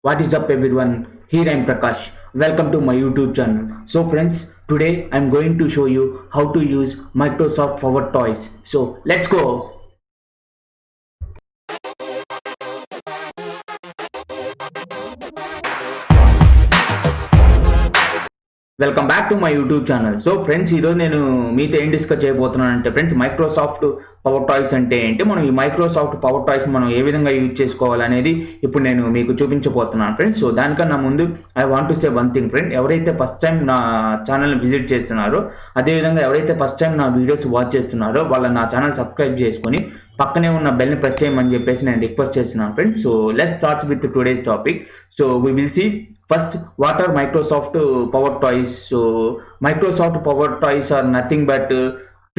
What is up everyone? Here I am Prakash. Welcome to my YouTube channel. So friends, today I am going to show you how to use Microsoft Power Toys. So let's go. Welcome back to my YouTube channel. So friends, ఈరోజు నేను మీతో ఏం discuss చేయబోతున్నాను అంటే friends, Microsoft power toys అంటే ఏంటి, మనం ఈ మైక్రోసాఫ్ట్ పవర్ టాయ్స్ మనం ఏ విధంగా యూజ్ చేసుకోవాలనేది ఇప్పుడు నేను మీకు చూపించబోతున్నాను ఫ్రెండ్స్. సో దానికన్నా ముందు I want to say one thing friend, ఎవరైతే ఫస్ట్ టైం నా ఛానల్ని విజిట్ చేస్తున్నారో, అదేవిధంగా ఎవరైతే ఫస్ట్ టైం నా వీడియోస్ వాచ్ చేస్తున్నారో వాళ్ళ నా ఛానల్ సబ్స్క్రైబ్ చేసుకొని పక్కనే ఉన్న బెల్ని ప్రెస్ చేయమని చెప్పేసి నేను రిక్వెస్ట్ చేస్తున్నాను friends. So let's start with today's topic. So we will see first what are Microsoft Power Toys. So Microsoft Power Toys are nothing but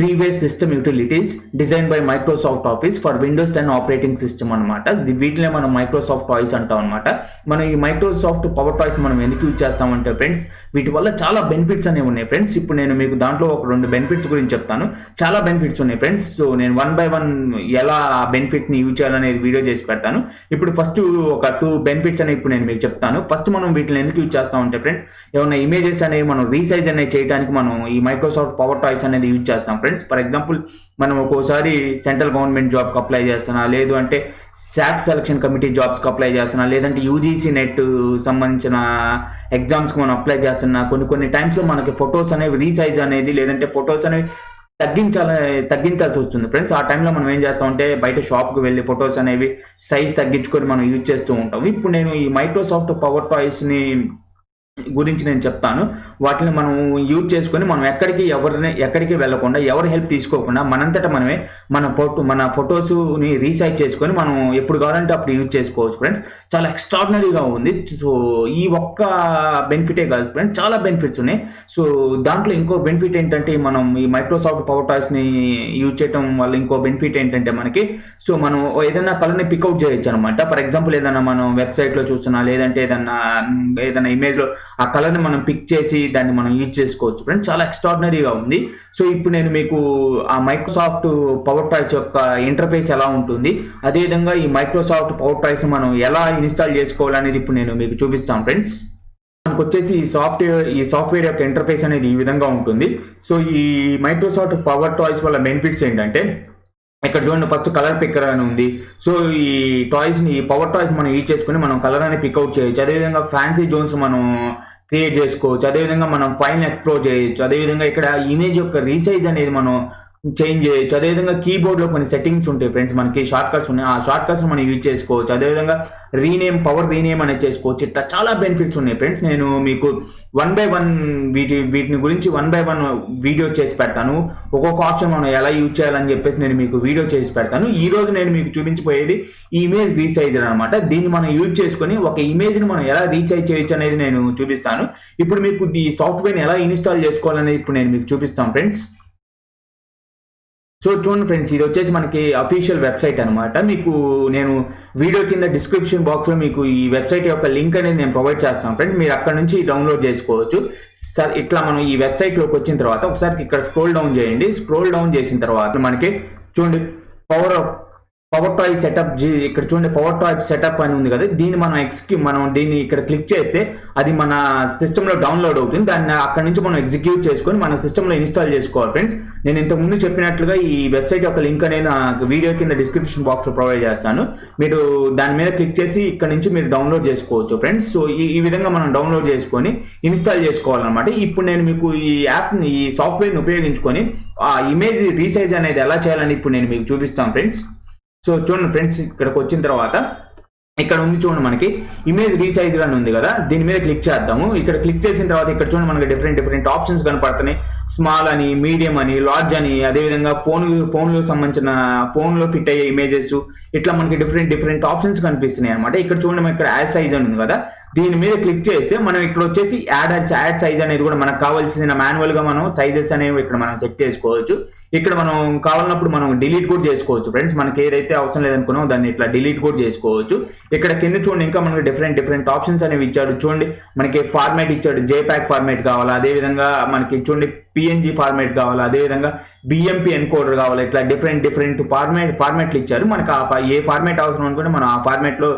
previous system utilities design by Microsoft office for Windows 10 operating system అనమాట. వీటినే మనం Microsoft toys అంటాం అనమాట. మనం ఈ Microsoft power toys మనం ఎందుకు use చేస్తామంటే ఫ్రెండ్స్, వీటి వల్ల చాలా బెనిఫిట్స్ అనేవి ఉన్నాయి ఫ్రెండ్స్. ఇప్పుడు నేను మీకు దాంట్లో ఒక 2 బెనిఫిట్స్ గురించి చెప్తాను. చాలా బెనిఫిట్స్ ఉన్నాయి ఫ్రెండ్స్. సో నేను 1 by 1 ఎలా బెనిఫిట్ని యూజ్ చేయాలనేది వీడియో చేసి పెడతాను. ఇప్పుడు ఫస్ట్ ఒక 2 బెనిఫిట్స్ అనేవి ఇప్పుడు నేను మీకు చెప్తాను. ఫస్ట్ మనం వీటిని ఎందుకు యూజ్ చేస్తామంటే ఫ్రెండ్స్, ఏమైనా ఇమేజెస్ అనేవి మనం రీసైజ్ అనేవి చేయడానికి మనం ఈ మైక్రోసాఫ్ట్ పవర్ టాయ్స్ అనేది యూజ్ చేస్తాం ఫ్రెండ్స్. ఫర్ ఎగ్జాంపుల్, మనం ఒక్కోసారి సెంట్రల్ గవర్నమెంట్ జాబ్కి అప్లై చేస్తున్నా, లేదు అంటే శాప్ సెలక్షన్ కమిటీ జాబ్స్కి అప్లై చేస్తున్నా, లేదంటే యూజీసీ నెట్ సంబంధించిన ఎగ్జామ్స్కి మనం అప్లై చేస్తున్నా, కొన్ని టైమ్స్లో మనకి ఫొటోస్ అనేవి రీసైజ్ అనేది, లేదంటే ఫొటోస్ అనేవి తగ్గించాల్సి వస్తుంది ఫ్రెండ్స్. ఆ టైంలో మనం ఏం చేస్తామంటే బయట షాప్కి వెళ్ళి ఫొటోస్ అనేవి సైజ్ తగ్గించుకొని మనం యూజ్ చేస్తూ ఉంటాం. ఇప్పుడు నేను ఈ మైక్రోసాఫ్ట్ పవర్ టాయ్స్ని గురించి నేను చెప్తాను. వాటిని మనం యూజ్ చేసుకొని మనం ఎక్కడికి వెళ్ళకుండా, ఎవరి హెల్ప్ తీసుకోకుండా మనంతటా మనమే మన ఫొటోస్ని రీసైజ్ చేసుకొని మనం ఎప్పుడు కావాలంటే అప్పుడు యూజ్ చేసుకోవచ్చు ఫ్రెండ్స్. చాలా ఎక్స్ట్రాడినరీగా ఉంది. సో ఈ ఒక్క బెనిఫిటే కాదు ఫ్రెండ్స్, చాలా బెనిఫిట్స్ ఉన్నాయి. సో దాంట్లో ఇంకో బెనిఫిట్ ఏంటంటే, మనం ఈ మైక్రోసాఫ్ట్ పవర్ టాయ్స్ని యూజ్ చేయడం వల్ల ఇంకో బెనిఫిట్ ఏంటంటే మనకి, సో మనం ఏదైనా కలర్ని పికౌట్ చేయొచ్చు అనమాట. ఫర్ ఎగ్జాంపుల్, ఏదైనా మనం వెబ్సైట్లో చూస్తున్నా, లేదంటే ఏదైనా ఇమేజ్లో ఆ కలర్ని మనం పిక్ చేసి దాన్ని మనం యూజ్ చేసుకోవచ్చు ఫ్రెండ్స్. చాలా ఎక్స్ట్రాడినరీగా ఉంది. సో ఇప్పుడు నేను మీకు ఆ మైక్రోసాఫ్ట్ పవర్ టాయ్స్ యొక్క ఇంటర్ఫేస్ ఎలా ఉంటుంది, అదేవిధంగా ఈ మైక్రోసాఫ్ట్ పవర్ టాయ్స్ మనం ఎలా ఇన్స్టాల్ చేసుకోవాలనేది ఇప్పుడు నేను మీకు చూపిస్తాను ఫ్రెండ్స్. మనకు వచ్చేసి ఈ సాఫ్ట్వేర్ యొక్క ఇంటర్ఫేస్ అనేది ఈ విధంగా ఉంటుంది. సో ఈ మైక్రోసాఫ్ట్ పవర్ టాయ్స్ వల్ల బెనిఫిట్స్ ఏంటంటే, ఇక్కడ చూడండి, ఫస్ట్ కలర్ పిక్కర్ అని ఉంది. సో ఈ పవర్ టాయ్స్ మనం యూజ్ చేసుకుని మనం కలర్ అని పిక్అవుట్ చేయొచ్చు. అదేవిధంగా ఫ్యాన్సీ జోన్స్ మనం క్రియేట్ చేసుకోవచ్చు. అదేవిధంగా మనం ఫైల్ ఎక్స్ప్లోర్ చేయొచ్చు. అదేవిధంగా ఇక్కడ ఇమేజ్ యొక్క రీసైజ్ అనేది మనం చేంజ్ చేయొచ్చు. అదేవిధంగా కీబోర్డ్లో కొన్ని సెట్టింగ్స్ ఉంటాయి ఫ్రెండ్స్, మనకి షార్ట్ కట్స్ ఉన్నాయి. ఆ షార్ట్ కట్స్ మనం యూజ్ చేసుకోవచ్చు. అదేవిధంగా పవర్ రీనేమ్ అనేది చేసుకోవచ్చు. ఇట్లా చాలా బెనిఫిట్స్ ఉన్నాయి ఫ్రెండ్స్. నేను మీకు 1 by 1 వీటిని గురించి 1 by 1 వీడియో చేసి పెడతాను. ఒక్కొక్క ఆప్షన్ మనం ఎలా యూజ్ చేయాలని చెప్పేసి నేను మీకు వీడియో చేసి పెడతాను. ఈ రోజు నేను మీకు చూపించబోయేది ఈ ఇమేజ్ రీసైజర్ అనమాట. దీన్ని మనం యూజ్ చేసుకొని ఒక ఇమేజ్ని మనం ఎలా రీసైజ్ చేయొచ్చు అనేది నేను చూపిస్తాను. ఇప్పుడు మీకు ఈ సాఫ్ట్వేర్ని ఎలా ఇన్స్టాల్ చేసుకోవాలనేది ఇప్పుడు నేను మీకు చూపిస్తాను ఫ్రెండ్స్. సో చూడండి ఫ్రెండ్స్, ఇది వచ్చేసి మనకి అఫీషియల్ వెబ్సైట్ అనమాట. మీకు నేను వీడియో కింద డిస్క్రిప్షన్ బాక్స్లో మీకు ఈ వెబ్సైట్ యొక్క లింక్ అనేది నేను ప్రొవైడ్ చేస్తాను ఫ్రెండ్స్. మీరు అక్కడ నుంచి డౌన్లోడ్ చేసుకోవచ్చు. సార్, ఇట్లా మనం ఈ వెబ్సైట్లోకి వచ్చిన తర్వాత ఒకసారి ఇక్కడ స్క్రోల్ డౌన్ చేయండి. స్క్రోల్ డౌన్ చేసిన తర్వాత మనకి చూడండి పవర్ టాయ్ సెటప్ ఇక్కడ చూడండి, పవర్ టాయ్ సెటప్ అని ఉంది కదా. దీన్ని మనం దీన్ని ఇక్కడ క్లిక్ చేస్తే అది మన సిస్టంలో డౌన్లోడ్ అవుతుంది. దాన్ని అక్కడ నుంచి మనం ఎగ్జిక్యూట్ చేసుకొని మన సిస్టంలో ఇన్స్టాల్ చేసుకోవాలి ఫ్రెండ్స్. నేను ఇంతకు ముందు చెప్పినట్లుగా ఈ వెబ్సైట్ యొక్క లింక్ అనేది నాకు వీడియో కింద డిస్క్రిప్షన్ బాక్స్లో ప్రొవైడ్ చేస్తాను. మీరు దాని మీద క్లిక్ చేసి ఇక్కడ నుంచి మీరు డౌన్లోడ్ చేసుకోవచ్చు ఫ్రెండ్స్. సో ఈ విధంగా మనం డౌన్లోడ్ చేసుకొని ఇన్స్టాల్ చేసుకోవాలన్నమాట. ఇప్పుడు నేను మీకు ఈ సాఫ్ట్వేర్ని ఉపయోగించుకొని ఆ ఇమేజ్ రీసైజ్ అనేది ఎలా చేయాలని ఇప్పుడు నేను మీకు చూపిస్తాను ఫ్రెండ్స్. సో చూడండి ఫ్రెండ్స్, ఇక్కడికి వచ్చిన తర్వాత ఇక్కడ ఉంది చూడండి, మనకి ఇమేజ్ రీసైజర్ అని ఉంది కదా. దీని మీద క్లిక్ చేద్దాము. ఇక్కడ క్లిక్ చేసిన తర్వాత ఇక్కడ చూడండి, మనకి డిఫరెంట్ ఆప్షన్స్ కనపడుతున్నాయి. స్మాల్ అని, మీడియం అని, లార్జ్ అని, అదేవిధంగా ఫోన్లో సంబంధించిన ఫోన్లో ఫిట్ అయ్యే ఇమేజెస్, ఇట్లా మనకి డిఫరెంట్ ఆప్షన్స్ కనిపిస్తున్నాయి అనమాట. ఇక్కడ చూడండి, మనకి ఇక్కడ యాడ్ సైజ్ అని ఉంది కదా. దీని మీద క్లిక్ చేస్తే మనం ఇక్కడ వచ్చేసి యాడ్ సైజ్ అనేది కూడా మనకు కావాల్సిన మాన్యువల్గా మనం సైజెస్ అనేవి ఇక్కడ మనం సెట్ చేసుకోవచ్చు. ఇక్కడ మనం కావాలన్నప్పుడు మనం డిలీట్ కూడా చేసుకోవచ్చు ఫ్రెండ్స్. మనకి ఏదైతే అవసరం లేదనుకున్నామో దాన్ని ఇట్లా డిలీట్ కూడా చేసుకోవచ్చు. ఇక్కడ కింద చూడండి ఇంకా మనకి డిఫరెంట్ ఆప్షన్స్ అనేవి ఇచ్చాడు. చూడండి మనకి ఫార్మాట్ ఇచ్చాడు, జేపాక్ ఫార్మాట్ కావాలా, అదేవిధంగా మనకి చూడండి పిఎన్జి ఫార్మాట్ కావాలా, అదేవిధంగా బిఎంపి ఎన్కోడర్ కావాలా, ఇట్లా డిఫరెంట్ ఫార్మాట్లు ఇచ్చారు. మనకి ఏ ఫార్మాట్ అవసరం అనుకుంటే మనం ఆ ఫార్మాట్లో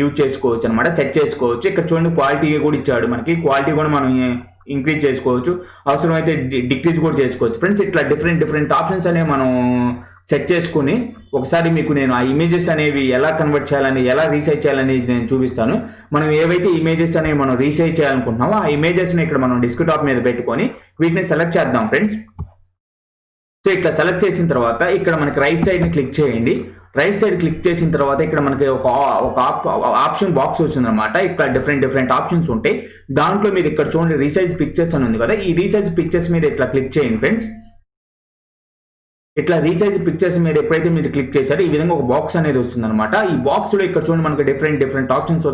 యూజ్ చేసుకోవచ్చు అనమాట, సెట్ చేసుకోవచ్చు. ఇక్కడ చూడండి క్వాలిటీ కూడా ఇచ్చాడు, మనకి క్వాలిటీ కూడా మనం ఇంక్రీజ్ చేసుకోవచ్చు, అవసరమైతే డిక్రీజ్ కూడా చేసుకోవచ్చు. ఫ్రెండ్స్ ఇట్లా డిఫరెంట్ ఆప్షన్స్ అనేవి మనం సెట్ చేసుకుని ఒకసారి మీకు నేను ఆ ఇమేజెస్ అనేవి ఎలా కన్వర్ట్ చేయాలని, ఎలా రీసైజ్ చేయాలని నేను చూపిస్తాను. మనం ఏవైతే ఇమేజెస్ అనేవి మనం రీసైజ్ చేయాలనుకుంటున్నామో ఆ ఇమేజెస్ని ఇక్కడ మనం డెస్క్టాప్ మీద పెట్టుకొని వీటిని సెలెక్ట్ చేద్దాం ఫ్రెండ్స్. సో ఇట్లా సెలెక్ట్ చేసిన తర్వాత ఇక్కడ మనకి రైట్ సైడ్ని క్లిక్ చేయండి. రైట్ సైడ్ క్లిక్ చేసిన తర్వాత ఇక్కడ మనకి ఒక ఆప్షన్ బాక్స్ వస్తుంది అనమాట. ఇక్కడ డిఫరెంట్ ఆప్షన్స్ ఉంటాయి. దాంట్లో మీరు ఇక్కడ చూడండి రీసైజ్ పిక్చర్స్ అని ఉంది కదా, ఈ రీసైజ్ పిక్చర్స్ మీద ఇట్లా క్లిక్ చేయండి ఫ్రెండ్స్. ఇట్లా రీసైజ్ పిక్చర్స్ మీద ఎప్పుడైతే మీరు క్లిక్ చేశారో ఈ విధంగా ఒక బాక్స్ అనేది వస్తుంది అనమాట. ఈ బాక్స్ లో ఇక్కడ చూడండి మనకి డిఫరెంట్ ఆప్షన్స్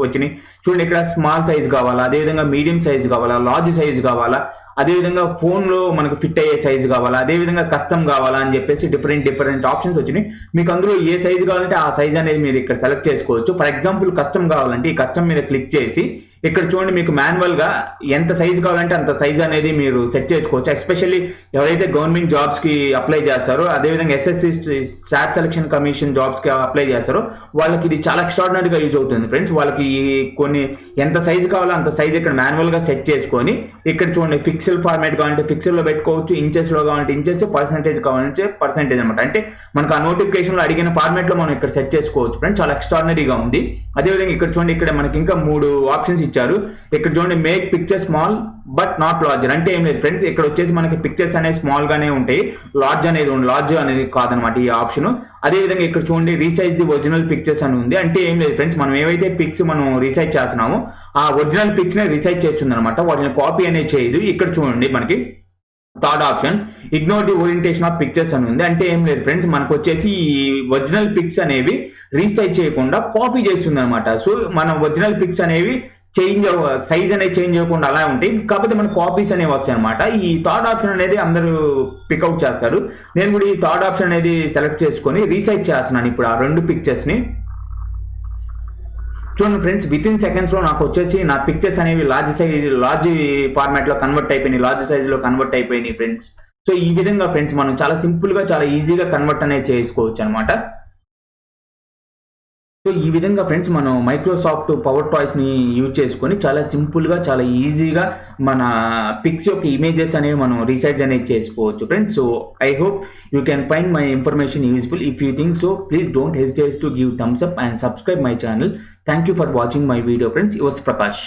వచ్చినాయి. చూడండి ఇక్కడ స్మాల్ సైజ్ కావాలా, అదేవిధంగా మీడియం సైజ్ కావాలా, లార్జ్ సైజ్ కావాలా, అదేవిధంగా ఫోన్ లో మనకు ఫిట్ అయ్యే సైజ్ కావాలా, అదేవిధంగా కస్టమ్ కావాలా అని చెప్పేసి డిఫరెంట్ ఆప్షన్స్ వచ్చినాయి. మీకు అందులో ఏ సైజ్ కావాలంటే ఆ సైజ్ అనేది మీరు ఇక్కడ సెలెక్ట్ చేసుకోవచ్చు. ఫర్ ఎగ్జాంపుల్ కస్టమ్ కావాలంటే ఈ కస్టమ్ మీద క్లిక్ చేసి ఇక్కడ చూడండి మీకు మాన్యువల్ గా ఎంత సైజ్ కావాలంటే అంత సైజ్ అనేది మీరు సెట్ చేసుకోవచ్చు. ఎస్పెషల్లీ ఎవరైతే గవర్నమెంట్ జాబ్స్ కి అప్లై చేస్తారో, అదేవిధంగా SSC staff selection commission jobs కి అప్లై చేస్తారో వాళ్ళకి ఇది చాలా ఎక్స్ట్రాడినరీగా యూజ్ అవుతుంది ఫ్రెండ్స్. వాళ్ళకి కొన్ని ఎంత సైజ్ కావాలో అంత సైజ్ ఇక్కడ మాన్యువల్ గా సెట్ చేసుకొని ఇక్కడ చూడండి పిక్సెల్ ఫార్మాట్ కావాలంటే పిక్సెల్ లో పెట్టుకోవచ్చు, ఇంచెస్ లో కావాలంటే ఇంచెస్, పర్సెంటేజ్ కావాలంటే పర్సెంటేజ్ అనమాట. అంటే మనకు ఆ నోటిఫికేషన్ లో అడిగిన ఫార్మాట్ లో మనం ఇక్కడ సెట్ చేసుకోవచ్చు ఫ్రెండ్స్. చాలా ఎక్స్ట్రాడినరీగా ఉంది. అదేవిధంగా ఇక్కడ చూడండి ఇక్కడ మనకి ఇంకా 3 ఆప్షన్స్ ఇచ్చారు. ఇక్కడ చూడండి make picture small but not larger. అంటే ఏం లేదు ఫ్రెండ్స్, ఇక్కడ వచ్చేసి మనకి పిక్చర్స్ అనేవి స్మాల్ గానే ఉంటాయి, లార్జ్ అనేది కాదనమాట ఈ ఆప్షన్. అదేవిధంగా ఇక్కడ చూడండి రీసైజ్ ది ఒరిజినల్ పిక్చర్స్ అని ఉంది. అంటే ఏం లేదు ఫ్రెండ్స్, మనం ఏవైతే పిక్స్ మనం రీసైజ్ చేస్తున్నామో ఆ ఒరిజినల్ పిక్స్ ని రీసైజ్ చేస్తుంది అనమాట, వాటిని కాపీ అనేది చేయదు. ఇక్కడ చూడండి మనకి third option ignore the orientation of pictures అని ఉంది. అంటే ఏం లేదు ఫ్రెండ్స్, మనకు వచ్చేసి ఈ ఒరిజినల్ పిక్స్ అనేవి రీసైజ్ చేయకుండా కాపీ చేస్తుంది అనమాట. సో మనం ఒరిజినల్ పిక్స్ అనేవి సైజ్ అనేది చేంజ్ అవ్వకుండా అలా ఉంటాయి, కాకపోతే మన కాపీస్ అనేవి వస్తాయి అనమాట. ఈ థర్డ్ ఆప్షన్ అనేది అందరూ పికౌట్ చేస్తారు. నేను కూడా ఈ థర్డ్ ఆప్షన్ అనేది సెలెక్ట్ చేసుకొని రీసైజ్ చేస్తున్నాను ఇప్పుడు ఆ 2 పిక్చర్స్ ని. చూడండి ఫ్రెండ్స్, విత్ ఇన్ సెకండ్స్ లో నాకు వచ్చేసి నా పిక్చర్స్ అనేవి లార్జ్ ఫార్మాట్ లో కన్వర్ట్ అయిపోయినాయి, లార్జ్ సైజ్ లో కన్వర్ట్ అయిపోయినాయి ఫ్రెండ్స్. సో ఈ విధంగా ఫ్రెండ్స్ మనం చాలా సింపుల్ గా చాలా ఈజీగా కన్వర్ట్ అనేది చేసుకోవచ్చు అనమాట. సో ఈ విధంగా ఫ్రెండ్స్ మనం మైక్రోసాఫ్ట్ పవర్ టాయ్స్ ని యూజ్ చేసుకొని చాలా సింపుల్ గా చాలా ఈజీగా మన పిక్స్ యొక్క ఇమేజెస్ అనేవి మనం రీసైజ్ అనేది చేసుకోవచ్చు friends. So I hope you can find my information useful. If you think so please don't hesitate to give thumbs up and subscribe my channel. Thank you for watching my video friends. Yours Prakash.